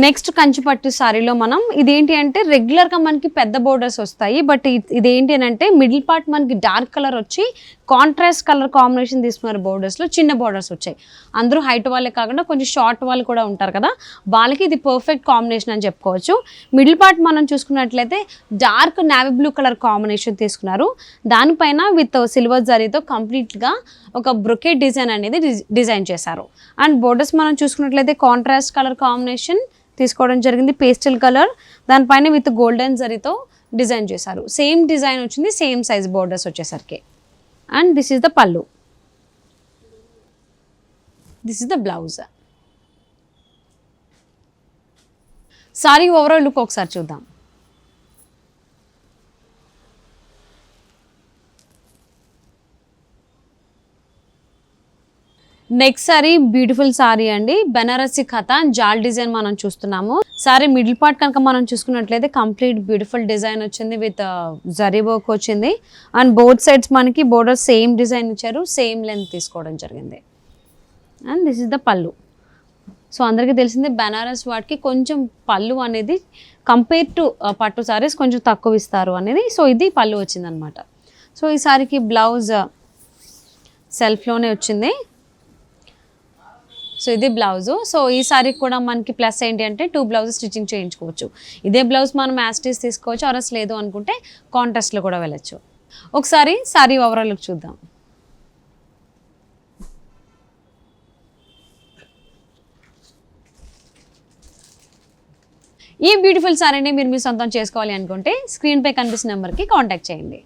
Next కంచిపట్టు సారీలో మనం ఇదేంటి అంటే రెగ్యులర్గా మనకి పెద్ద బోర్డర్స్ వస్తాయి. బట్ ఇదేంటి అంటే మిడిల్ పార్ట్ మనకి డార్క్ కలర్ వచ్చి కాంట్రాస్ట్ కలర్ కాంబినేషన్ తీసుకున్నారు. బోర్డర్స్లో చిన్న బోర్డర్స్ వచ్చాయి. అందరూ హైట్ వాళ్ళే కాకుండా కొంచెం షార్ట్ వాళ్ళు కూడా ఉంటారు కదా, వాళ్ళకి ఇది పర్ఫెక్ట్ కాంబినేషన్ అని చెప్పుకోవచ్చు. మిడిల్ పార్ట్ మనం చూసుకున్నట్లయితే dark navy blue colour combination తీసుకున్నారు. దానిపైన విత్ సిల్వర్ జరీతో కంప్లీట్గా ఒక బ్రొకెట్ డిజైన్ అనేది డిజైన్ చేశారు. అండ్ బోర్డర్స్ మనం చూసుకున్నట్లయితే కాంట్రాస్ట్ కలర్ కాంబినేషన్ తీసుకోవడం జరిగింది, పేస్టల్ కలర్. దానిపైన విత్ గోల్డెన్ జరీతో డిజైన్ చేశారు. సేమ్ డిజైన్ వచ్చింది, సేమ్ సైజ్ బోర్డర్స్ వచ్చేసరికి. అండ్ దిస్ ఈస్ ద పళ్ళు, this is the blouse. Sorry overall look ఒకసారి చూద్దాం. నెక్స్ట్ సారీ బ్యూటిఫుల్ సారీ అండి, బెనారసి ఖతా జాల్ డిజైన్ మనం చూస్తున్నాము. సారీ మిడిల్ పార్ట్ కనుక మనం చూసుకున్నట్లయితే కంప్లీట్ బ్యూటిఫుల్ డిజైన్ వచ్చింది విత్ జరీ వర్క్ వచ్చింది. అండ్ బోత్ సైడ్స్ మనకి బోర్డర్ సేమ్ డిజైన్ ఇచ్చారు, సేమ్ లెంత్ తీసుకోవడం జరిగింది. అండ్ దిస్ ఇస్ ద పళ్ళు. సో అందరికీ తెలిసిందే బెనారస్ వాటికి కొంచెం పళ్ళు అనేది కంపేర్ టు పట్టు సారీస్ కొంచెం తక్కువ ఇస్తారు అనేది. సో ఇది పళ్ళు వచ్చిందనమాట. సో ఈ సారీకి బ్లౌజ్ సెల్ఫ్లోనే వచ్చింది. సో ఇది బ్లౌజు. సో ఈ సారీకి కూడా మనకి ప్లస్ ఏంటి అంటే 2 బ్లౌజెస్ స్టిచ్చింగ్ చేయించుకోవచ్చు. ఇదే బ్లౌజ్ మనం యాస్టీస్ తీసుకోవచ్చు, ఆర్ఎస్ లేదు అనుకుంటే కాంట్రాస్ట్లో కూడా వెళ్ళచ్చు. ఒకసారి సారీ ఓవరాల్ లుక్ చూద్దాం. ఈ బ్యూటిఫుల్ సారీని మీరు మీ సొంతం చేసుకోవాలి అనుకుంటే స్క్రీన్పై కనిపిస్తున్న నెంబర్కి కాంటాక్ట్ చేయండి.